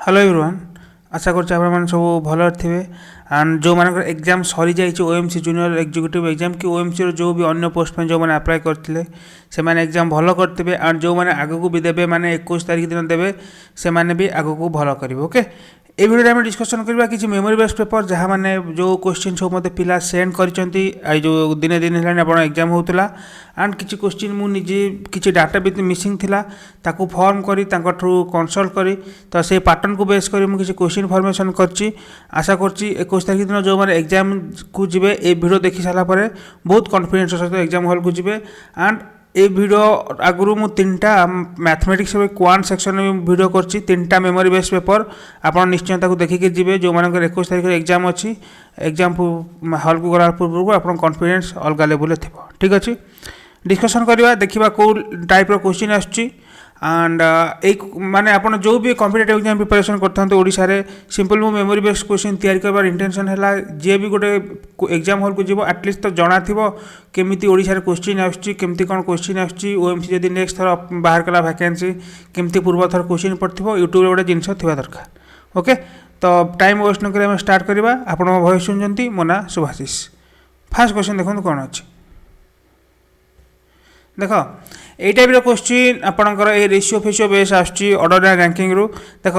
Hello everyone. आशा कर सब भल थे एंड जो मान एग्जाम सरी जाइए ओएमसी जूनियर एग्जीक्यूटिव एग्जाम कि ओएमसी जो भी अन्य पोस्ट में जो मैंने अप्लाई करते से मैंने एग्जाम भल करते एंड जो मैंने आगक भी देवे मैंने 21 तारीख दिन देवे से मैंने भी आगक भल करेंगे। ओके, ये वीडियो में डिस्कसन करवा कि मेमोरी बेस्ड पेपर जहाँ मैंने जो क्वेश्चन सब मत पिला सेंड कर जो दिने दिन है एग्जाम होता एंड किसी क्वेश्चन मुझे किसी डाटा भी मिसिंग थिला ताकू फॉर्म करी थ्रू कंसल्ट करी तो से पैटर्न को बेस करी मुझे क्वेश्चन फॉर्मेशन करची। आशा करची 21 तारीख दिन जो मैंने एग्जाम को जी ए वीडियो देखी सारापर बहुत कॉन्फिडेंस सहित एग्जाम हॉल को जी एंड ये वीडियो आगु मु 3टा मैथमेटिक्स क्वांट सेक्शन में वीडियो करछि 3टा मेमोरी बेस्ड पेपर आप निश्चय ताको देखिके जिबे जो मानकर 21 तारीख एग्जाम अच्छी एग्जाम हॉल को गला पूर्व आप कॉन्फिडेंस अलग लेवल थी। ठीक अच्छे, डिस्कसन करवा देखा कौ टाइप क्वेश्चन आसुच्ची एंड एक माने आपन जो भी कॉम्पिटिटिव एग्जाम प्रिपरेशन करते ओडिशा रे सिंपल मु मेमोरी बेस्ड क्वेश्चन तैयारी करबार इंटेंशन है जे भी गोटे एग्जाम हॉल को जीव एटलिस्ट तो जना थिबो केमिति ओडिशा रे क्वेश्चन आसुच्ची केमिति कोन क्वेश्चन आसुच्ची ओएमसी जदी नेक्स्ट थर बाहर कला वैकेंसी केमिति पूर्व थर क्वेश्चन पड़थिबो यूट्यूब रे गोटे जिंस थिबा दरकार। ओके, तो टाइम वेस्ट न करी हम स्टार्ट करबा। आपण मो वॉइस सुनजंती मो ना सुभाषिष। फर्स्ट क्वेश्चन देखो कोन अछि देख ये टाइप क्वेश्चन आपंकर ये रेशियो फेसियो बेस आर्डर रैंकिंग रु देख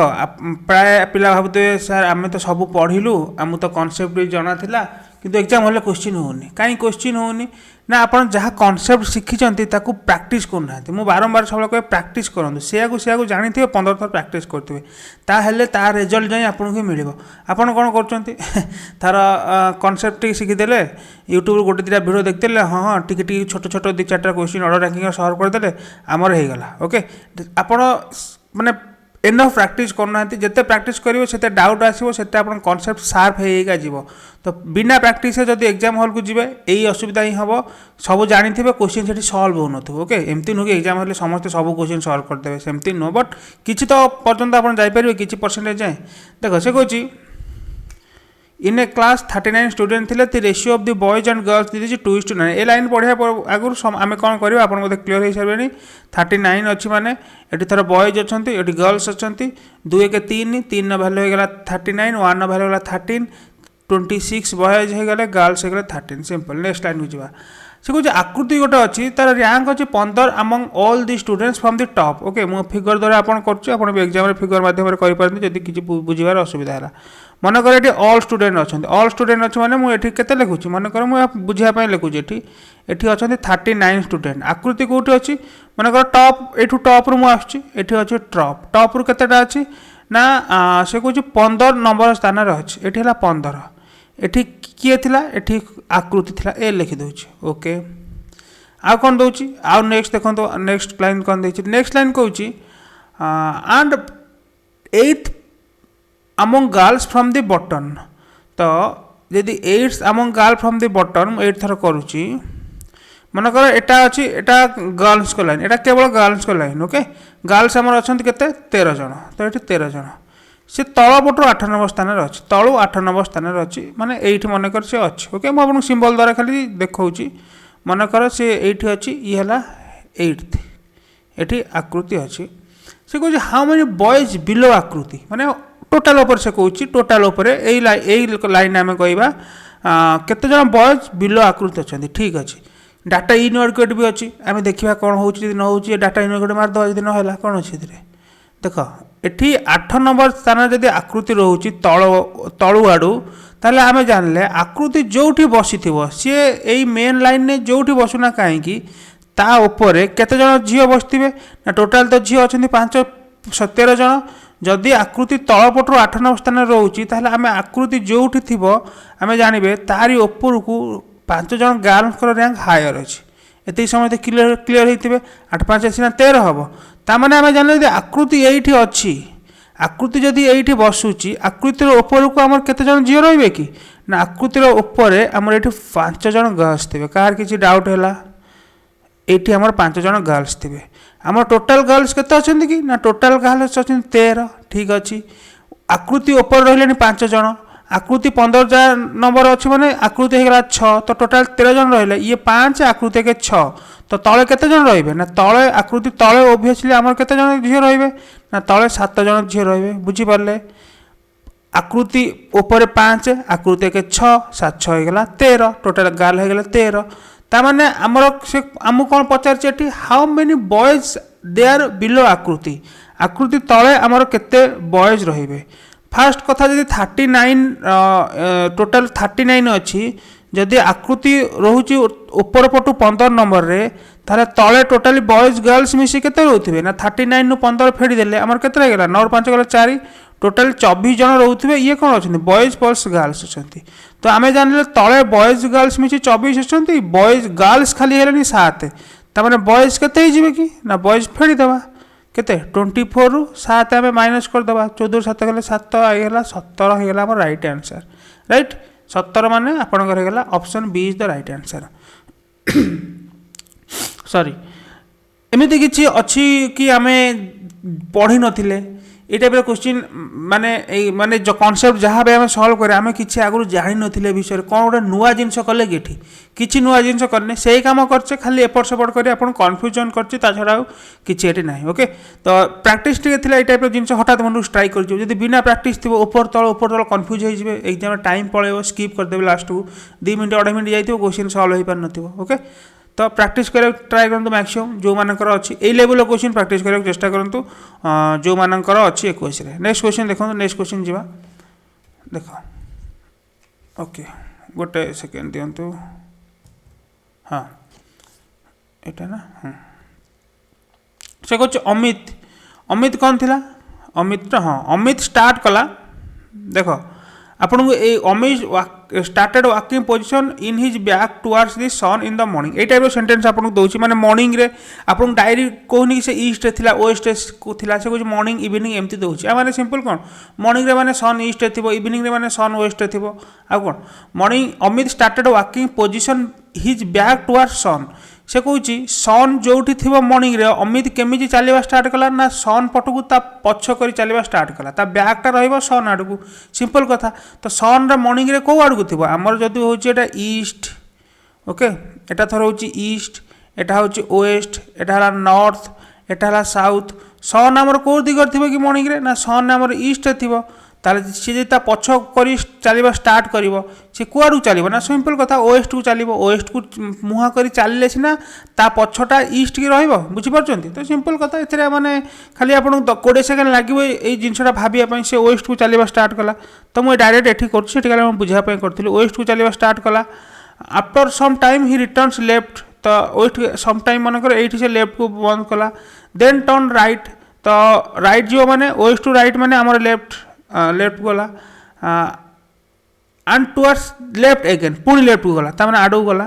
प्राय पिला भावुए सर आम तो सब पढ़िलु आम तो कॉन्सेप्ट भी जना था किंतु एग्जाम हॉल क्वेश्चन होनी कहीं क्वेश्चन होनी ना आप जहाँ कॉन्सेप्ट शिखिंट प्रैक्टिस करना मुझे बारंबार सब कहे प्रैक्टिस करूँ से जानी थे 15 थर प्रैक्टिस करेंगे ताहले तार रिजल्ट जाए आपको मिल आपड़ कौन कर तार कॉन्सेप्ट शिखीदे यूट्यूब गोटे दुटा वीडियो देखते हाँ हाँ टी छोट छोट 2-4टा क्वेश्चन ऑर्डर रैंकिंग सॉल्व करदे आमर हो गला। ओके, आपण माने एनफ प्रैक्टिस करना जिते प्रैक्टिस करेंगे से डाउट आसो से कॉन्सेप्ट सार्प होगा जीव तो बिना प्रैक्टिस जब एग्जाम हॉल को जी यही असुविधा ही हम सब जानी थे क्वेश्चन से सल्व हो न। ओके, एमती नुह कि एग्जाम हॉल समस्त सब क्वेश्चन सल्व करदे सेमती नुह बट किसी तो पर्यटन आप जापर किसी परसेंटेज जाए देख से कहूँ इन ए क्लास 39 स्टूडेंट थे the ratio of the boys and girls the 2:9 A line पढ़िया आगुरी आम कौन कर आप क्लीयर हो सारे 39 अच्छी माने ये थर बॉयज अच्छा ये गर्ल्स अच्छा 2 1 3 3 भैल्यू होगा 39 1 भैल्यू होगा 13 26 बॉयज होगले गर्ल्स होगले 13 सिंपल। नेक्स्ट लाइन को जावा से कह आकृति गोटे अच्छी तार रैंक अच्छी 15 among all the students from the top. Okay, मु फिगर द्वारा आप एग्जाम फिगर माध्यम करें जब किसी बुझार असुविधा है मनकर ये ऑल स्टूडेंट अच्छा ऑल स्टूडेंट अच्छे मैंने मुझे के लिखुची मनकर मुझे बुझापी लिखुची ये अच्छा 39 स्टूडेंट आकृति कौटी अच्छी मनकर टॉप यू टॉप रु मुझे अच्छे टॉप रु केतेटा अच्छी ना से कौन 15 नंबर स्थान अच्छी ये 15 ये किए थिला ये आकृति थिला ए लिखिदे। ओके, आउ कौन दौर आउ नेक्स्ट देखो नेक्स्ट लाइन कौन दे नेक्स्ट लाइन कौच and 8th among girls from the bottom तो यदि 8th among girls from the bottom 8 थर करुच्ची मनकर एटा अच्छी एटा गर्ल्स को लाइन एटा केवल गर्ल्स को लाइन। ओके, गर्ल्स आमर अच्छा केते 13 जन तो ये 13 जन से तल पटू 8 नंबर स्थान अच्छी तलू 8 नंबर स्थान अच्छी माने एट मनकर से अच्छी। ओके, मुझे सिंबल द्वारा खाली देखा मनकर से ये अच्छी ये है 8th ये आकृति अच्छी से कह हाउ मेनी बॉयज बिलो आकृति माने टोटाल उपर से कौच टोटाल उपर लाइन आम कहवा केते जन बॉयज बिलो आकृति अच्छा। ठीक अच्छे, डाटा इनएडिक्वेट भी अच्छी आम देखा कौन हो न हो डाटा इनएडिक्वेट मारदे जब ना कौन अच्छे देख ये 8 नंबर स्थान जब आकृति रोचे तलु आड़ू ताले आम जानले आकृति जोठी बसी सी यही मेन लाइन ने जोठी बसुना कहीं ता उपरे केते जन झील बसते ना टोटाल तो झील अच्छा 13 जन जदि आकृति तलपटू 8 नंबर स्थान रोचे ताहले आम आकृति जोठी थी आम जानवे तारी ऊपर को 5 जन गर्ल्स रैंक हायर अच्छी ये समय क्लीयर होते 8 5 सीना 13 हम ताने आम जान आकृति ये अच्छी आकृति जदि ये बसुची आकृतिर ऊपर को आम केते जन झील रे कि ना आकृतिर ऊपर आमर ये 5 जन गर्ल्स थे कार किसी डाउट है ये आमर 5 जन गर्ल्स थे आम टोटाल गर्ल्स केते अच्छा कि ना टोटाल गर्ल्स अच्छा 13। ठीक अच्छे, आकृति ऊपर रही 5 जन आकृति 15 नंबर अच्छी मैंने आकृति होगा 6 तो टोटाल 13 जन रही ये 5 आकृति के 6 तो तले केते जन रे ना तले आकृति तले ओबियसली आमर केते जन झील रे ना तले 7 जन झील रे बुझीपारे आकृति ऊपर 5 आकृति के 6 7 6 होगा 13 टोटाल गर्ल होगा 13 ताने आमर से आमको कौन पचार how many boys they are below आकृति आकृति तले आमर केते बॉयज रे फास्ट कथा जब 39 टोटाल 39 अच्छी जदि आकृति रोचे ऊपर पटू 15 नंबर रे ताले तले टोटाली बॉयज गर्ल्स मिसी केते रोथे ना 39 नु 15 फेडी देले हमर केते लागला 9 5 गला 4 टोटाल 24 जन रोथे ये कौन अच्छे बॉयज प्लस गर्ल्स अच्छा तो आम जान तले बॉयज गर्ल्स मिसी 24 अच्छा बॉयज गर्ल्स खाली है 7 ताने बॉयज केते कि ना बॉयज फेडी देवा केते 24 रु 7 आम माइनस करदे 14 7 गले 7 आईगला 17 होगा आम रईट आंसर राइट 17 माने आपणकर होगा option B is the right answer sorry एमती किसी अच्छी कि आम पढ़ी नथिले ये टाइप क्वेश्चन माने जो कॉन्सेप्ट जहाँ भी आम सल्व करें आम कि आगुरी जानी नथिले विषय कौन गोटे नुआ जिनस कले कि किसी नुआ जिनस करने से काम करचे खाली एपट सेपट कर कन्फ्यूजन करछे ता छड़ा कि ना ओके तो प्रैक्टिस टे टाइप जिन हठात मन स्ट्राइक कर बिना प्रैक्टिस थी ऊपर तल कन्फ्यूज हो एग्जाम टाइम पड़े स्किप करदे लास्ट को 2 मिनट 2.5 मिनट जाइए क्वेश्चन सल्व हो पार न ओके तो प्रैक्टिस करा ट्राए करूँ मैक्सिमम जो मानकर अच्छी ए लेवल क्वेश्चन प्रैक्टिस करा चेष्टा करूँ जो मानकर अच्छी 21 नेक्स्ट क्वेश्चन देखो नेक्स्ट क्वेश्चन जी देख ओके गोटे सेकेंड दिंतु हाँ यहाँ ना से कह अमित अमित कौन थिला अमित हाँ अमित स्टार्ट कला देख आपन को Amit started walking position in his back towards the sun in the morning ये टाइप सेंटेंस आपको दूसरी माने मॉर्निंग रे आपन डायरी कहूनी से ईस्ट थिला वेस्ट को थिला से कुछ मॉर्निंग इवनिंग एमती दूसरी माने सिंपल कौन मॉर्निंग रे माने सन ईस्ट थी इवनिंग रे माने सन वेस्ट थी आ कौन morning Amit started walking position his back towards sun से कौन सन जो थी मॉर्निंग रे अमित केमी चलवा स्टार्ट कला ना सन पटू ता पछ कर चलवा स्टार्ट कला ता बैकटा सन आड़ को सिंपल कथा तो सन मॉर्निंग रे कौ आड़ को थी आमर जदि हूँ ईस्ट ओके एटा थर हूँ ईस्ट एटा हूँ वेस्ट एटा है नॉर्थ एटा है साउथ सन आमर कौ दिगर थी कि मॉर्निंग रे ना सन आमर ईस्ट थी ताले सी पछ कर चलवा स्टार्ट कर कुआड़ू चलो ना सिंपल कथा वेस्ट को चलो वेस्ट को मुहाँ कर चलिए सीना ता पछटा ईस्ट की रुझीपार तो सिंपल कथा ये मैंने खाली आप 20 सेकेंड लगे ये जिनसा भावाई से वेस्ट को चलवा स्टार्ट कला तो मुझे डायरेक्ट ये कर बुझापी करी वेस्ट को चलवा स्टार्ट कला after some time he returns left to west some time मनकर ये से लेफ्ट को बंद कला then turn right to right जो मैंने वेस्ट टू राइट मैंने आम लेफ्ट गला एंड टुवर्ड्स लेफ्ट अगेन पुणी लेफ्ट को गला तार आड़ को गला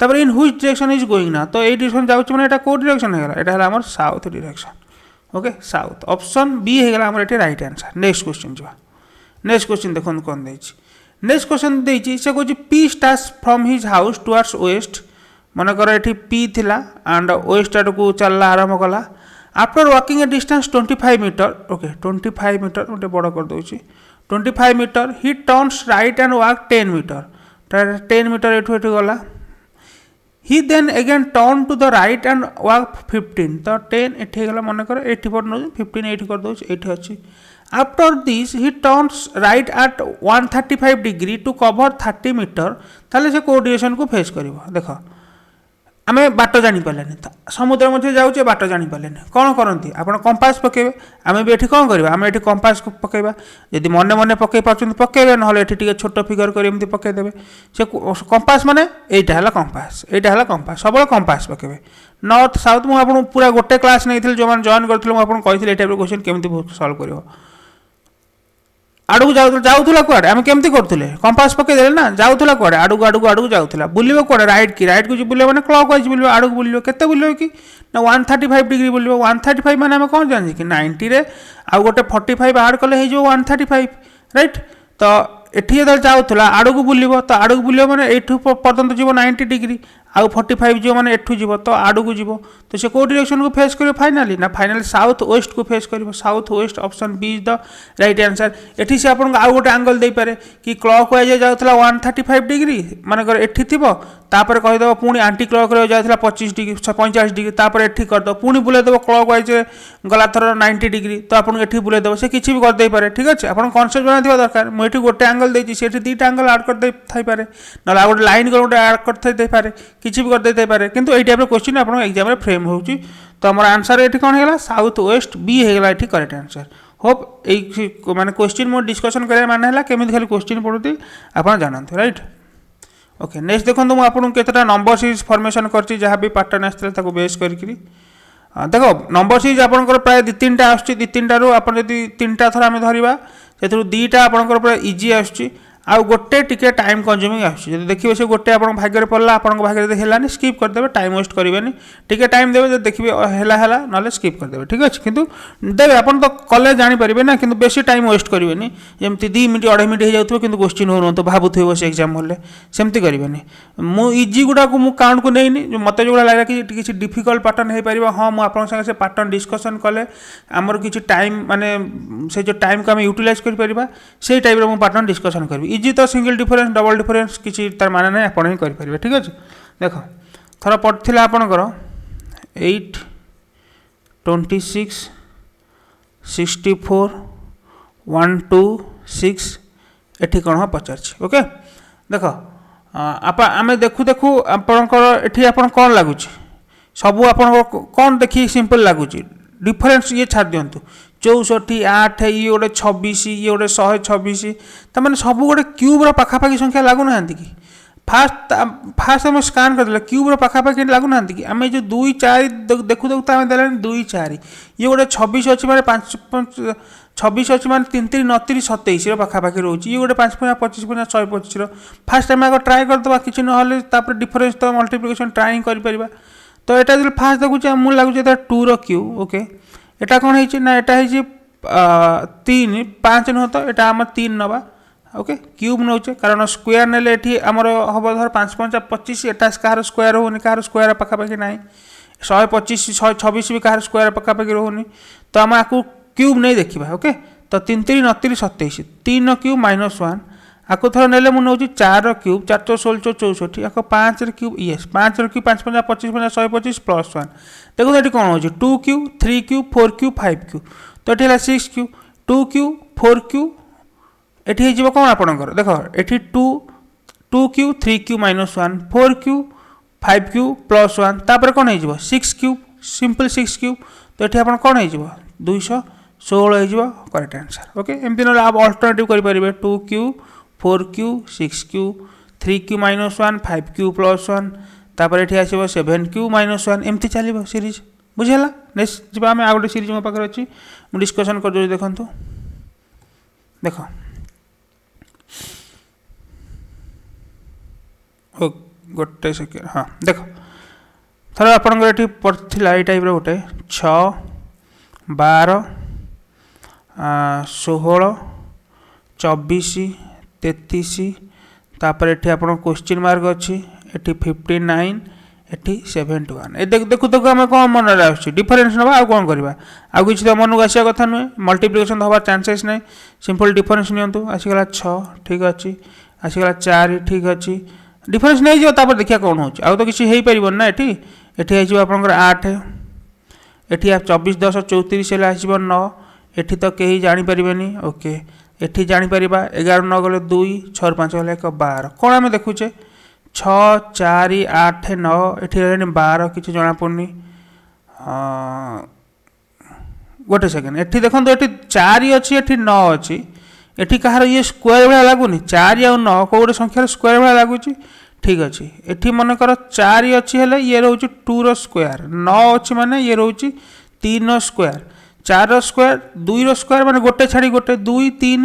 तापर in which direction is going ना तो ये डायरेक्शन जाउछ माने एटा को डायरेक्शन हेगला एटा हला हमर south direction okay south option b हेगला हमर एटा राइट आंसर नेक्स्ट क्वेश्चन जो नेक्स्ट क्वेश्चन देखो कौन देछि नेक्स्ट क्वेश्चन देछि से कहछि P starts from his house towards west मनकर एठी पी थिला एंड वेस्ट आड़ को चलला आरंभ कला after walking a distance 25 metre okay 25 metre गोटे बड़ कर दूसरी 25 metre he turns right and walk 10 metre 10 metre एठू एठू गला he then again turn to the right and walk 15 तो 10 एठी गला मन कर 80 पर नो 15 एठी कर दउछ एठी अछि after this he turns right at 135 degree to cover 30 metre ताले से को डायरेक्शन को फेस करिवो देखो आम बाट जापारे समुद्र मध्य जाऊे बाट जापारे कौन करती आप कंपास पकेबे आम भी ये कौन करवा आम ये कंपास पकेबा जदि मन मन पकई पार्टी पकेबे ना ये छोट फिगर कर पकईदे से कंपास माने यहाँ है कंपास यहाँ है कंपास सब कंपास पकेबे नॉर्थ साउथ मुझे पूरा गोटे क्लास नहीं जो मैंने जॉइन करी मुझे टाइप क्वेश्चन केमी सल्व कर आड़ू जाऊला कौड़े आम केमती करूँ कंपास पकईदे ना जाऊला कौड़े आड़ू आड़ू आड़ू जाऊला बुले कौड़े राइट की राइट को बुले मैंने क्लॉक वाइज बुले आड़ू बुले के बुले कि ना 135 डिग्री बुले 135 मैंने आम कौन जानी कि 90 रे आउ गोटे 45 आड कले हो 135 राइट तो एटी जो जाऊला आड़ को बुल तो आड़ को बुले मैंने यू पर्यटन जीव 90 डिग्री आउ 45 जीव माने एठू जीव तो आडू को जीव तो से को डायरेक्शन को फेस करियो फाइनली ना फाइनली साउथ वेस्ट को फेस करियो south west option B is the right answer. एठी से आपन आउ गोटे एंगल दे पारे कि क्लॉकवाइज जाउतला 135 डिग्री माने कर एठी थिबो तापर कहि दबो पुनी एंटी क्लॉक रे जाउतला 25 डिग्री 45 डिग्री तापर एठी कर दो पुनी बुले दबो क्लॉकवाइज गला थर 90 डिग्री तो आपन एठी बुले दबो से किछि भी कर दे पारे ठीक अछि आपन कांसेप्ट बना दिबा दरकार मु एठी गोटे एंगल देछि सेठी दुईटा एंगल ऐड कर दे थाई पारे नला गोटे लाइन कर गोटे ऐड कर दे पारे किछि भी कर दे पारे किंतु एई टाइप रो क्वेश्चन आपन एग्जाम रे फ्रेम होउची तो हमर आंसर एठी कोन हेला साउथ वेस्ट बी हेला एठी करेक्ट आंसर। होप एई माने क्वेश्चन मो डिस्कशन करे माने हेला केमिति खाली क्वेश्चन पढुती आपन जानंत राइट। ओके नेक्स्ट देखो मु आपन केतटा नंबर सीरीज फॉर्मेशन करछि जहा भी पैटर्न आस्ते ताको बेस करकरी देखो नंबर सीरीज आपनकर प्राय 2-3टा आछि 2-3टा रो आपन यदि 3टा थरा हम धरिबा सेथु 2टा आपनकर प्राय इजी आछि आउ गोटे टिके टाइम कंज्यूमिंग आछि जदि देखिबे से गोटे आपन भाग्य रे पड़ला आपन भाग्य रे हेलानी स्किप कर देबे टाइम वेस्ट करिवेनी टिके टाइम देबे जदि देखिबे हेला हेला नले स्किप कर देबे ठीक अछि किंतु देबे आपन तो कॉलेज जानि परिबे ना किंतु बेसी टाइम वेस्ट करिवेनी जेमति 2 मिनिट 2.5 मिनिट हे जाउथबो किंतु क्वेश्चन हो न तो भाबुथबे बस एग्जाम होले सेमति करिवेनी मु इजी गुडा को मु काउंट को नेइनी मते जोडा लागला कि किछि डिफिकल्ट पैटर्न हे परिबा हां मु आपन संगे से पैटर्न डिस्कशन कले हमर किछि टाइम माने से जो टाइम को हम यूटिलाइज करि परिबा सेही टाइप रो मु पैटर्न डिस्कशन करबी इजी तो सिंगल डिफरेंस डबल डिफरेंस किसी तार माने नहीं आपण ही करि परिबे ठीक अछि देखो थरा पडथिला आपनकर 8 26 64 126 एठी कोन हो पचारछि ओके देखो आपा आमे देखु देखु आपनकर एठी आपन कोन लागुछि सब आपन कोन देखि सिंपल लागुछि डिफरेंस ये छाड़ दियंतु 64 8 ये गोटे 26 ये गोटे 126 तमाने सब गोटे क्यूब रो पाखापाखी संख्या लागु नांती कि फास्ट हम स्कैन कर देला क्यूब रो पाखापाखी लागु नांती कि आमे जो 2 4 देखु देखु तामे देलानी 2 4 ये गोटे 26 अछि माने 5 26 अछि माने 3 3 29 27 रो पाखापाखी रहउची ये गोटे 5 25 125 रो फास्ट हम ट्राई कर दबा किछि न हले तापर डिफरेंस तो मल्टीप्लिकेशन ट्राई कर परिबा तो एटा जो फास्ट देखुची मु लागुची एटा 2 रो क्यूब ओके एटा कोन हेछि ना एटा हेछि 3 5 न तो एटा हम 3 नबा ओके क्यूब नउचे कारण स्क्वायर नेले एठी हमर हबो धर 5 5 25 एटा कार स्क्वायर होनी कार स्क्वायर पक्का पक्की नाही 125 126 भी कार स्क्वायर पक्का पक्की रहउनी तो हम आकु क्यूब नै देखिबा ओके तो 3 3 29 27 3 नो क्यूब -1 आकु थर नेले मु नउची 4 रो क्यूब 4 4 16 64 आकु 5 रो क्यूब यस 5 रो क्यूब 5 5 25 125 प्लस 1 देखो एटी कोन होची 2 क्यूब 3 क्यूब 4 क्यूब 5 क्यूब तो एटी हला 6 क्यूब 2 क्यूब 4 क्यूब एटी हे जीवो कोन आपनकर देखो eighty 2 cube 3 cube -1 4 cube 5 cube plus 1 तापर कोन हे जीवो 6 क्यूब सिंपल 6 क्यूब तो एटी आपन कोन हे जीवो 216 हे जीवो करेक्ट आंसर ओके एमति न आप अल्टरनेटिव करि परिबे 2 cube 4 cube 6 cube 3 cube -1 5 cube plus 1 तापर एठी आसीबो 7 क्यूब -1 एमति चलीबो सीरीज बुझियला नेक्स्ट जिबा हम आगोटे सीरीज मो पाकर अछि मु डिस्कशन कर जो देखंतु देखो ओ गोटे सेकेंड हां देखो थर आपन एठी पड़थिला ए टाइप रो गोटे 6 12 16 24 33 तापर एठी आपन क्वेश्चन मार्क अछि एठी 59 एठी 71 ए देखु देखु हम कोन मन रे आछि डिफरेंस नबा आ कोन करबा आ किछ तो मन आसिया कथा न मल्टीप्लिकेशन होबा चांसेस नै सिंपल डिफरेंस नियंतु आसी गला 6 ठीक अछि आसी गला 4 ठीक अछि डिफरेंस नै जो तापर देखिया कोन होछि आ तो किछ हेई परिबन ना एठी एठी आइबो आपनकर 8 एठी आप 24 10 34 हेला आसीबो 9 एठी तो केही जानि परिबेनी ओके एठी जानि परिबा 11 9 गले 2 6 5 गले 12 कोन हम देखुचे 6 4 8 9 एठी रहनी 12 किछ जणा पड़नी गोटे सेकेंड एठी देखन तो एठी 4 अछि एठी 9 अछि एठी कहार ये स्क्वायर वाला लागुनी 4 आ 9 को गोटे संख्या स्क्वायर वाला लागुची ठीक अछि एठी मन कर 4 अछि हेले ये रहउची 2 रो स्क्वायर 9 अछि माने ये रहउची 3 रो स्क्वायर 4 रो स्क्वायर 2 रो स्क्वायर माने गोटे छाडी गोटे 2 3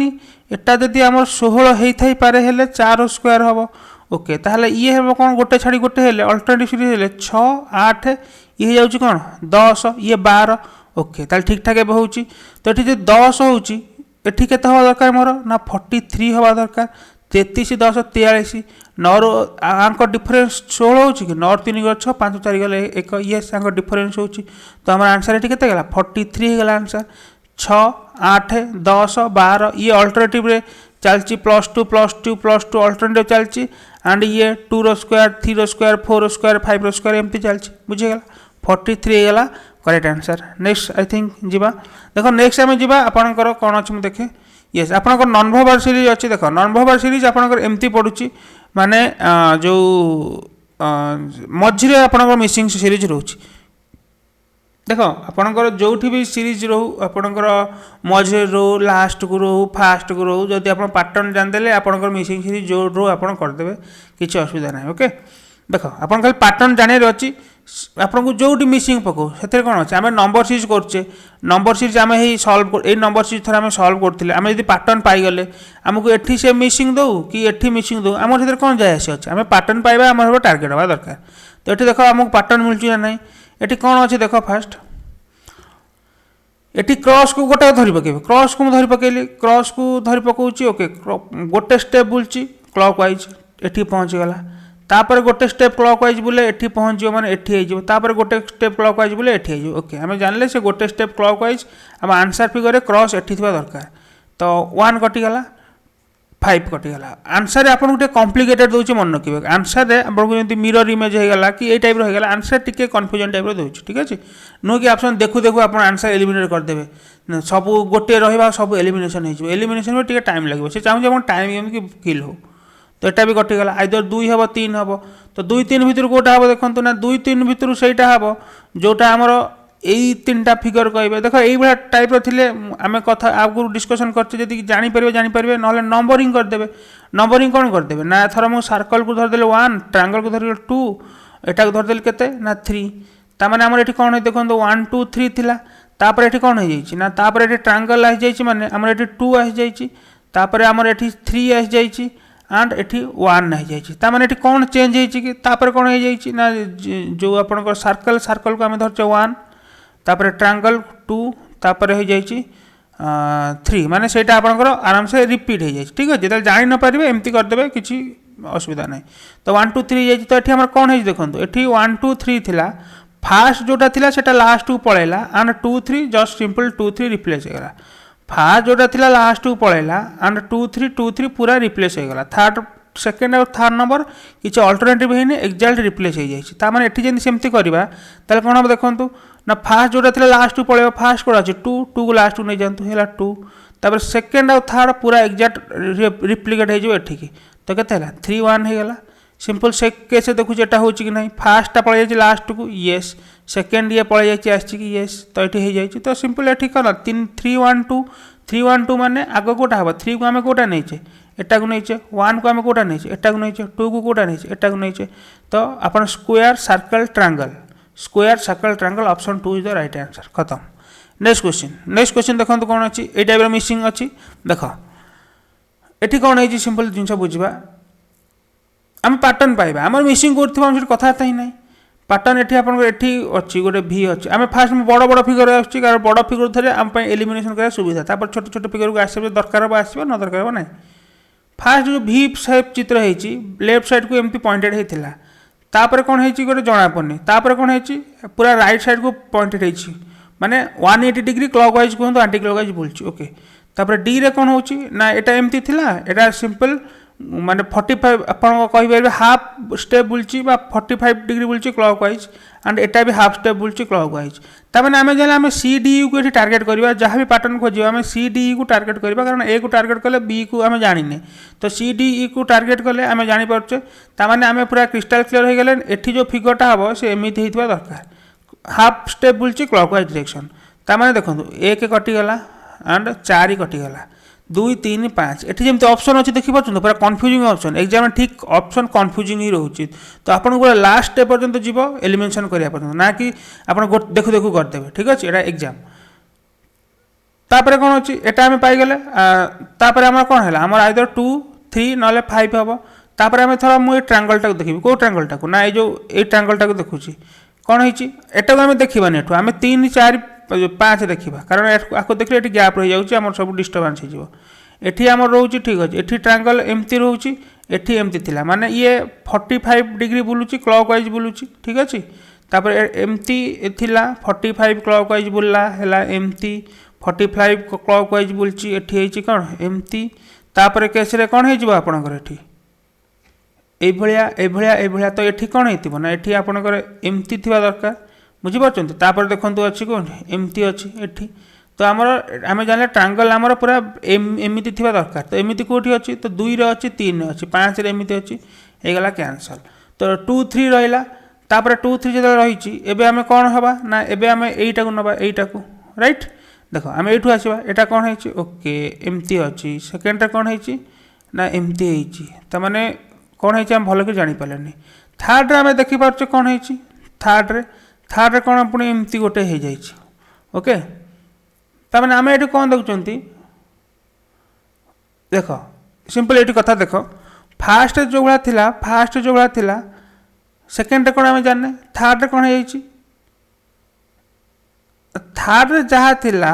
एटा जदी हमर 16 हेई थाई पारे हेले 4 रो स्क्वायर हबो ओके ताहले ये हेबो कोन गोटे छाडी गोटे हेले अल्टरनेटिव सीरीज हेले 6 8 ये जाउची कोन 10 ये 12 ओके ताल ठीक ठाक एबे होउची तो एठी जे 10 होउची एठी केते हवा दरकार मोर ना 43 हवा दरकार 33 10 43 9 आंक डिफरेन्स 16 हो कि 9 3 गले 6 5 4 गले 1 यस आंक डिफरेन्स हो तो आम आंसर ये केते गला 43 होगा आंसर 6 8 10 12 ये अल्टरनेटिव रे चलची +2 +2 +2 अल्टरनेटिव चलची एंड ये 2 रो स्क्वायर 3 रो स्क्वायर 4 रो स्क्वायर 5 रो स्क्वायर एमती चलची बुझीगला 43 होगा correct answer. Next I think जीवा देखो नेक्स्ट आम जीवा आपनकर कौन अच्छे मुझे देखे येस आपनकर नॉन वर्बल सीरीज अच्छी देख नॉन वर्बल सीरीज आपनकर एमती पड़ुची माने जो मझे आपनकर मिसिंग सीरीज रोची देख आपणकर जो भी सीरीज रो आपणकर मझे रो लास्ट को रो फास्ट को रो जदि आप पैटर्न जानदे आपणकर मिसिंग सीरीज जो रो आप करदे किसी असुविधा ना ओके देख आप खाली पैटर्न जाने अच्छी आपको जो मिसिंग पकाऊ से कौन अच्छे आम नंबर सीरीज करचे नंबर सीरीज आम सल्व ये नंबर सीरीज थोड़ा आम सल्व करते आम जब पैटर्न पाईगले आमको एठी से मिसिंग दो कि एठी मिसिंग दो आम से कौन जाए आसी अच्छे आम पैटर्न पाइबा आम टार्गेट हवा दरकार तो ये देख आमको पैटर्न मिलूँ ना नहीं ये कौन अच्छे देख फास्ट एटी क्रॉस को गोटे धरी पकेबे क्रॉस को धरी पकेली क्रॉस को धरी पकाउची ओके गोटे स्टेप बुलची क्लॉक वाइज एटी पहुँच गला तापर गोटे स्टेप क्लॉक वाइज बुले एटी पहुँच माने एटी हो तापर गोटे स्टेप क्लॉक वाइज बुले एटी हो ओके आम जानले से गोटे स्टेप क्लॉक वाइज आम आंसर फिगर क्रॉस एटी थी दरकार तो 1 कटिगला 5 कटिगला आंसर आपको गोटे कॉम्प्लिकेटेड दूसरी मन रखिए आंसर आपको जमी मिरर इमेज होगा कि ये टाइप होगा आंसर टी कन्फ्यूजन टाइप दूसरी ठीक अच्छे नुह कि ऑप्शन देखू देखू आप आंसर एलिमिनेट करदे सब गोटे रहा सब एलिमिनेशन हो एलिमिनेशन में टी टाइम लगे से चाहूँ आप टाइम केमती किल हो तो यहाँ भी कटिगला आइदर 2 हम 3 हम तो 2 3 भितर कौटा हम देखो ना 2 3 भितर सहीटा हम जोटा आमर यही 3टा फिगर कहे देख ये टाइप रे आम कथा आगु डिस्कसन करते जापर ना नंबरिंग करदे नंबरिंग कौन करदे ना थर मुझे सर्कल को धरदे 1 ट्रायंगल को धरदे 2 एटा को धरदे केते ना 3 तार मैंने ये कौन है देखो 1 2 3 थिला तापर ये कौन हो ना तापर ये ट्रायंगल आसी जाइए आमर ये 2 आसी जाइए आमर ये 3 आसी जाइए एंड एटी 1 हो मैंने कौन चेंज हो तापर कौन हो ना जो आप सर्कल सर्कल को आम धरचे 1 तापर ट्रायंगल 2 तापर हो जाइए 3 माने सेटा आपनकर आराम से रिपीट हो जाए ठीक है जो जान न पारे एमती करदे किसी असुविधा ना तो 1 2 3 जाइए तो ये आम कौन है देखो ये 1 2 3 थिला फास्ट जोटा थिला सेटा लास्ट को पलैला एंड 2 3 जस्ट सिंपल 2 3 रिप्लेस होगा फास्ट जोटा थिला लास्ट को पलैला एंड 2 3 पूरा रिप्लेस होगा थर्ड सेकेंड और थर्ड नंबर किसी अल्टरनेटिव है एक्जाक्ट रिप्लेस हो जाए ये जमी सेमती करवा ताल कौन हम देखो ना फास्ट जोटा थिला लास्ट को पलैब फास्ट कौन अच्छे 2 2 को लास्ट को नहीं जातु है 2 तापर सेकेंड और थर्ड पूरा एक्जाक्ट रिप्लिकेट हो एठिकी तो केते 3 1 होगा सिंपल से केस देखुचे एटा हो कि नहीं फास्टा पलि जाए लास्ट को येस सेकेंड ये पलि जाए आसी येस तो ये हो जाए तो सिंपल ये कौन 3 1 2 3 1 2 माने आग कौटा हम 3 को आम कौटा नहींचे एटा को नहींचे 1 को आम कौटा नहींचे एटा को नहींचे 2 को कौटा नहींचे एटा को नहींचे तो आप square circle triangle option 2 is the right answer खत्म। नेक्स्ट क्वेश्चन देखो कौन अच्छी ये टाइप मिसिंग अच्छी देख ये कौन है सिंपल जिन बुझा आम पैटर्न पाइबा आम मिसिंग कर कथबार्ता ही ना पैटर्न ये आप अच्छी गोटे भि अच्छी आम फास्ट बड़ बड़ फिगर आसुच्छी कारण बड़ फिगर थे आम एलिमिनेशन करा सुविधा तापर छोट छोट फिगर को आसवे दरकार हम आसो न दरकार हम ना फास्ट जो भि सेप चित्र होती लेफ्ट साइड को एमती पॉइंटेड होता तापर कौन है गोटे जना पड़नी तापर कौन है पूरा राइट साइड को पॉइंटेड होती माने 180 डिग्री क्लॉक वाइज कहूँ आंटी क्लॉक वाइज बुलूँ ओके तापर डी रे कौन होची ना एटा एमती थिला एटा सिंपल माने 45 आपन कहि हाफ स्टेप बुलची 45 डिग्री बुलची क्लॉक वाइज एंड एटा भी हाफ स्टेप बुलची क्लॉक वाइज तामाने आमे जाने आमे सी डी को एठी टारगेट करबा जहाँ भी पैटर्न खोजिबा आमे सी डी को टारगेट करबा कारण ए को टारगेट कले बी को आमे जानिने तो सी डी को टारगेट कले आमे जानि परछे तामाने आमे पूरा क्रिस्टल क्लियर हो गेले एठी जो फिगरटा हबो से एमिति हेतिबा दरकार हाफ स्टेप बुलची क्लॉक वाइज डायरेक्शन तामाने देखंतु 1 कटि गला एंड 4 कटि गला 2 3 5 एटी जमी ऑप्शन अच्छे देखिए पूरा कन्फ्यूजिंग ऑप्शन एग्जाम में ठीक ऑप्शन कन्फ्यूजिंग ही रोचे तो आपको पूरा लास्ट स्टेप पर्यंत जीव एलिमिनेशन करा पर्यंत ना कि आप देखू देखू करदे ठीक अच्छे यहाँ एग्जाम तापर कौन अच्छी एटा आम पाईगले तापर आम कौन है आम आइदर 2 3 ना 5 हम तापर आम थोड़ा मुझे ट्रायंगलटा देखी कौ ट्रायंगलटा ना ये जो ये ट्रायंगलटा देखुची कौन होटा को आम देखानी एठू आम 3 4 5 देखा कारण आपको देखिए ये गैप रही जाऊँगी आम सब डिस्टर्बान्स हो एठी आमर रोचे ठीक अच्छे एठी ट्रायंगल एमती रोचे एठी एमती थिला माने ये 45 डिग्री बुलूची क्लॉकवाइज बुलूची ठीक अच्छे तापर एमती थिला 45 क्लॉकवाइज बुलला हैला एमती 45 क्लॉकवाइज बुलची एठी हेची कोन एमती तापर केस रे कोन हे जिवो आपनकर एठी एभलिया तो एठी कोन हेतिबो ना एठी आपनकर एमती थिबा दरकार बुझी पारछंती तापर देखंतु अछि कोन एमती अछि एठी तो आमर आम जान ट्रायंगल आमर पूरा एमती थिबा दरकार तो एमती कोठी अछि तो 2 रे अछि 3 रे अछि 5 रे एमती अछि एगला कैंसल तो 2 3 रहिला तापर 2 3 जदे रहिछि एबे आमे कोन हबा ना एबे आमे एइटा को नबा एइटा को राइट देखो आमे एठु आसीबा एटा कोन हेछि ओके एमती अछि सेकंड रे कोन हेछि ना एमती हेछि त माने कोन हेछि हम भलो के जानि पालेनी थर्ड रे आमे देखि पारछे कोन हेछि थर्ड रे कोन पुनी एमती गोटे हे जाइछि ओके त माने आमे एठु कोन देखुचंती देखो सिंपल एठी कथा देखो फास्ट जो भला थिला सेकंड रे कोन आमे जानने थर्ड रे कोन हे जाइछि थर्ड रे जहा थिला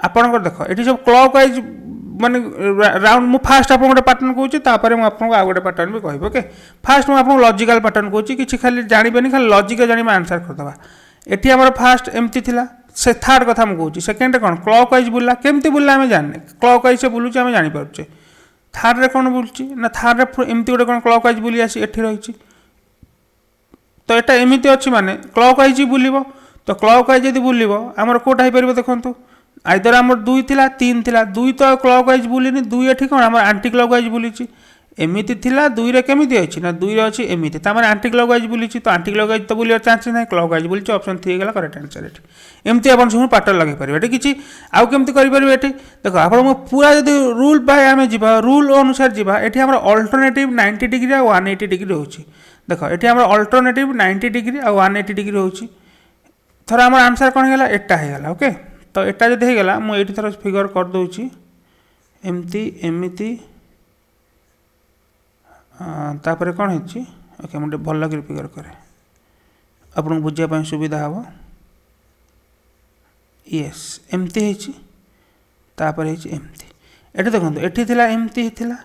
आपन को देखो एठी सब क्लॉकवाइज माने राउंड मु फास्ट आपन गोटे पैटर्न कहूची तापर मु आपन को आ गोटे पैटर्न भी कहबो ओके फास्ट मु आपन लॉजिकल पैटर्न कहूची किछि खाली जानि बेनी खाली लॉजिक जानि म आंसर कर दबा एठी हमर फास्ट एमती थिला से थर्ड कथा मु कहूची सेकंड रे कोन क्लॉकवाइज बुलला केमती बुलला हमें जानने क्लॉकवाइज से बुलुची हमें जानि परछे थर्ड रे कोन बुलची ना थर्ड रे एमती गोटे कोन क्लॉकवाइज बुली आसी एठी रहिची तो एटा एमिति अछि माने क्लॉकवाइज बुलिबो तो क्लॉकवाइज यदि बुलिबो हमर कोटा हे परबो देखंतु आइदर हमर 2 थिला 3 थिला 2 तो क्लॉकवाइज बुलिनी 2 एठी कोन हमर एंटी क्लॉकवाइज बुलिची एमिति थिला 2 रे केमिति अछि ना 2 रे अछि एमिति त माने एंटी क्लॉकवाइज बुलिची तो एंटी क्लॉकवाइज तो बुलियर चांस नै क्लॉकवाइज बुलिची ऑप्शन 3 गेला करेक्ट आंसर एठी एमति अपन सब पैटर्न लगे परबे एठी किछि आउ केमति करि परबे एठी देखो आपण मो पूरा यदि रूल बाय हमें जिबा रूल अनुसार जिबा एठी हमर अल्टरनेटिव 90 डिग्री आ 180 डिग्री होछि देखो एठी हमर अल्टरनेटिव 90 डिग्री आ 180 डिग्री होछि थरा हमर आंसर कोन गेला एटा हे गेला ओके तो एटा जदि हे गेला मु एठी थरा फिगर कर दोछि एमती एमिति तापर कौन है ओके मुझे भल लगे फिगर करे आपन बुझिया सुविधा हम यस एमती है तापर एमती एठी देखो एठी थिला एमती थिला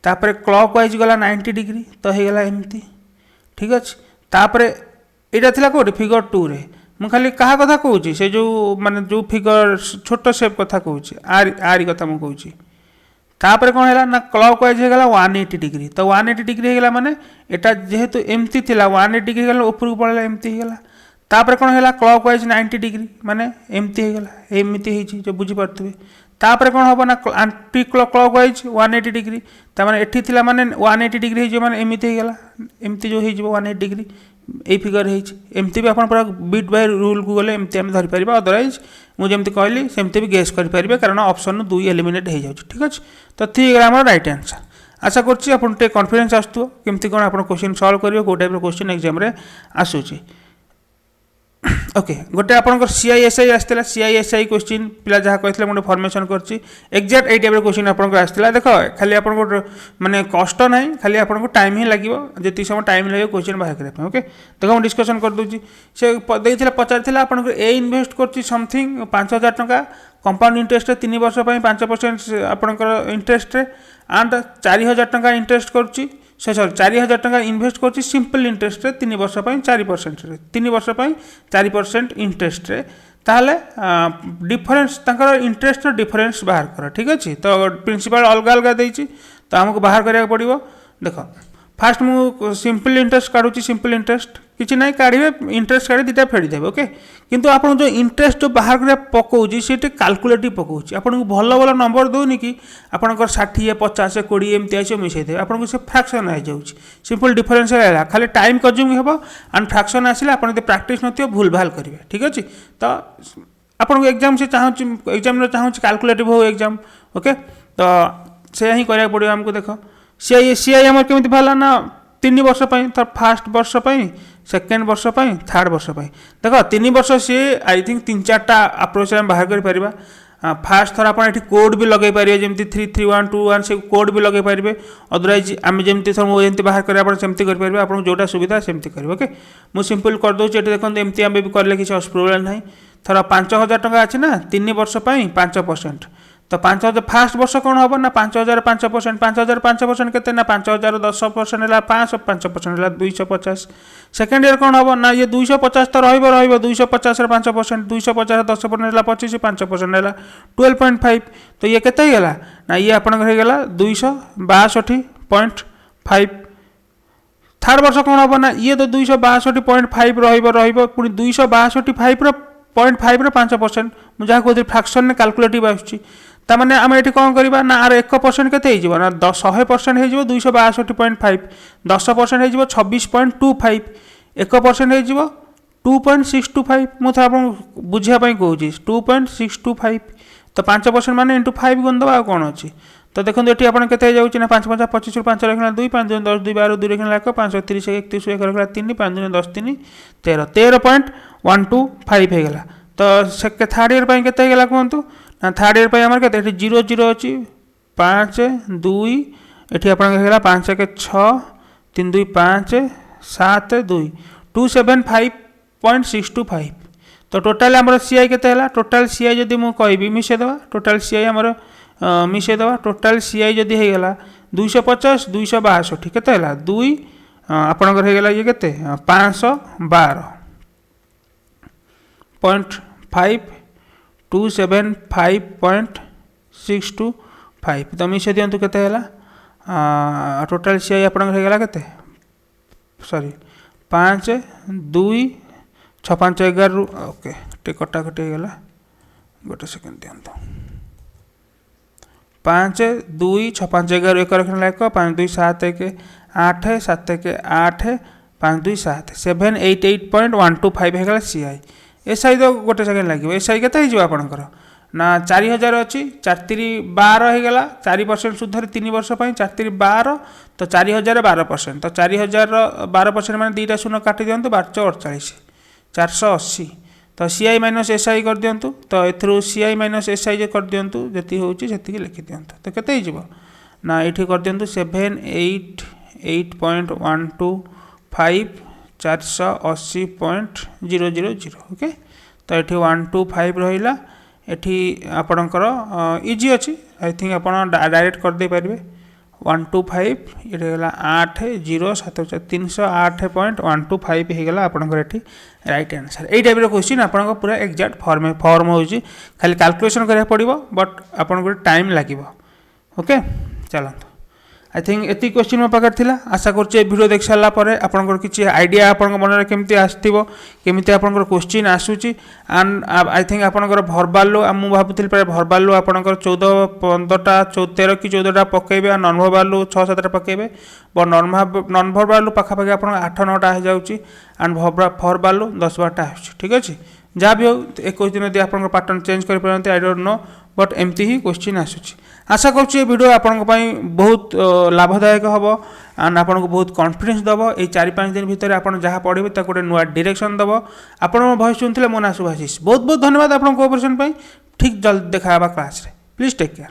तापर क्लॉकवाइज गला 90 डिग्री तो हे गला एमती ठीक अच्छे तापर एटा थिला कोठी फिगर 2 रे मु खाली कहा कथा कहूची से जो माने जो फिगर छोट शेप कथा कहूची आरी कथा मु कहूची तापर कौन है ना क्लॉकवाइज हो गला 180 डिग्री तो 180 डिग्री हो गला माने एटा जेहेतु एमती थिला 180 डिग्री गला ऊपर को पड़ला एमती हो गला तापर कौन है क्लॉकवाइज 90 डिग्री माने एमती हो गला एमती हेची जो बुझी पारथबे तापर कौन होबो ना एंटी क्लॉकवाइज 180 डिग्री त माने एठी थिला माने 180 डिग्री हे जो माने एमती हो गला एमती जो हे जो 180 डिग्री ए फिगर हेची एमती भी अपन पूरा बिट बाय रूल को गले एमती हम धरि परिबा अदरवाइज मु जेमती कहली सेमती भी गेस करि परिबे कारण ऑप्शन 2 एलिमिनेट हे जाउछ ठीक अछि तो ठीक है हमर राइट आंसर आशा करछि अपन टे कॉन्फिडेंस आस्तु केमती कोन अपन क्वेश्चन सॉल्व करियो को टाइप रो क्वेश्चन एग्जाम रे आसुछि ओके गोटे आपन सीआईएसआई आस्तेला सीआईएसआई क्वेश्चन पिला जहा कहथिले मोटे फॉर्मेशन करछि एग्जैक्ट ए टाइप रो क्वेश्चन आपन को आस्तेला देखो खाली आपन को माने कष्ट नै खाली आपन को टाइम ही लागिवो जेति समय टाइम लागिवो क्वेश्चन बाहर करे ओके देखो हम डिस्कशन कर दोछि से देथिला पचारथिला आपन को ए इन्वेस्ट करछि समथिंग 5000 टका कंपाउंड इंटरेस्ट 3 वर्ष पय 5% आपन को इंटरेस्ट रे एंड 4000 टका इंटरेस्ट करछि से सॉरी 4000 टका इन्वेस्ट करछि सिंपल इंटरेस्ट रे 3 वर्ष पय 4% रे 3 वर्ष पय 4% इंटरेस्ट रे ताहले डिफरेंस तंकर इंटरेस्ट रो डिफरेंस बाहर कर ठीक अछि तो प्रिंसिपल अलग अलग देछि तो हमको बाहर करिया पड़िबो देखो फास्ट मु सिंपल इंटरेस्ट काढुची सिंपल इंटरेस्ट किछि नै काढिबे इंटरेस्ट काढि दिटा फेडी देबे ओके किंतु आपन जो इंटरेस्ट जो बाहर करिया पकोउची सेटे कैलकुलेटिव पकोउची आपन को भलो भलो नंबर दोनी कि आपन को 60 50 20 एमती आसे मिसै दे आपन को से फ्रैक्शन आ जाउची सिंपल डिफरेंस है खाली टाइम कंज्यूम हेबो एंड फ्रैक्शन आसिले आपन दे प्रैक्टिस नथियो भूल भाल करिवे ठीक अछि तो आपन को एग्जाम से चाहूची एग्जाम रे चाहूची कैलकुलेटिव हो एग्जाम ओके तो से ही करिया पड़ियो हमको देखो सीआई हमर केमिति भाला ना 3 वर्ष पय तो फर्स्ट वर्ष पय सेकेंड वर्ष पय थर्ड वर्ष पय देखो 3 वर्ष से आई थिंक 3-4टा अप्रोच हम बाहर कर परिबा फास्ट थर अपन एठी कोड भी लगे परिबे जेमति 33121 से कोड भी लगे परिबे अदरवाइज हम जेमति थर मो जेमति बाहर करे अपन सेमति कर परिबे अपन जोटा सुविधा सेमति करबे ओके मु सिंपल कर दउ एठी देखन एमति हम भी करले किछ प्रॉब्लम नै थर 5000 टका अछि ना 3 वर्ष पय 5% तो 5000 फास्ट वर्ष कौन हम ना 5000 5%, 5000 5% के ना 5000 10% है 5% है 250। सेकेंड ईयर कौन हम ना ये 250 तो रही 250 5%, 250 10% है 25, 5% है 12.5। तो ये केते गला ना ये आपनकर गला 262.5। थर्ड वर्ष कौन हम ना ये तो 262.5 रही पुणी 262.5 5%। मुझे कहते फ्राक्शन में कैलकुलेटिव आसूँ ताने आम ये कौन करवा ना आर 1% के ना 100% हो 262.5, 10% हो 26.25, 1% हो 2.625। मुझे आप बुझापी कहूँ 2.625। तो 5% मान इंटू 5 गुणदे आ कौन अच्छी। तो देखो ये आप ना 5 5 25 5 रखना 2, 5 2 10 2 12 2 रखना 1, 5 30 31 1 रखना 3, 5 2 10 3 13 13.125 होगा। तो थर्ड ईयर पर के कहतु ना थर्ड ईयर पर आम के 0 0 अच्छी 5 2 ये आप 5 1 6 3 2 5 7 2 275.625। तो टोटाल आम सीआई के टोटाल सीआई जदि मुझे कहि मिसेदेवा टोटाल सीआई आम मिसेदेवा टोटाल सीआई जदि होगा 250 262 के 2 आपणकर होगा ये के 512.5 275.625। तो मिसे दिंतु के टोटाल सीआई आपणकर के सॉरी 5 2 6 5 11 ओके टे कटाकटी होगा गोटे सेकेंड दिंतु 5 2 6 5 11 1 रखना 1, 5 2 7 1 8 7 1 8 5 2 7 788.125 होगा सीआई। एसआई तो गोटे सेकेंड लगे एसआई के आपंकर ना 4000 अच्छी 4 3 12 होगा 4% सुधर 3 वर्ष 4 3 12 तो 4000 12%। तो 4000 12% मैंने 2टा शून्य काटी दिंतु 1248 480। तो सीआई माइनस एसआई कर दिंतु। तो ए सीआई माइनस एसआई कर दिंतु जी हूँ से लिखि दिंतु। तो केते ना ये कर दिंतु 788.125 480.000 ओके। तो ये 125 रहा ये आपणकर इजी अच्छी आई थिंक आप डायरेक्ट करदे पारे 125 ये 8 0 7 308.125 होगा आपंकर ये राइट आंसर। यही टाइप क्वेश्चन आप पूरा एक्जाक्ट फॉर्म हो खाली कैलकुलेशन करा पड़ो बट आपको टाइम लगे ओके। चलते आई थिंक ये क्वेश्चन मो पाखे था आशा करुच्छे वीडियो देख सारापर आपंकर किसी आइडिया आप मन केमती आसो केमती आपंकर क्वेश्चन आसूची एंड आई थिंक आपंकर भर्बाल मुझे भावुली प्राय भर्बाल आपंकर 14 15टा 13 कि 14टा पकेबे नन भर्बाल 6 7टा पकेबे बट नन भर्बाल पाखापाखि आप 8 9टा हो जाऊँगी एंड भर्बाल 10 12टा आसूँ ठीक अच्छे। जहाँ भी हो 21 दिन यदि आप पैटर्न चेंज कर पारती आई डोंट नो बट एमती ही क्वेश्चन आसूँ। आशा करुच्छे वीडियो आपण बहुत लाभदायक हम एंड आपको बहुत कॉन्फिडेंस दब ये 4-5 दिन भितर आप जहाँ पढ़े गोटे नुआ डायरेक्शन दब। आपण भॉइस शुणुले मो ना सुभाषिष बहुत बहुत धन्यवाद आपको कोऑपरेशन ठीक जल्दी देखा क्लास रे प्लीज टेक केयर।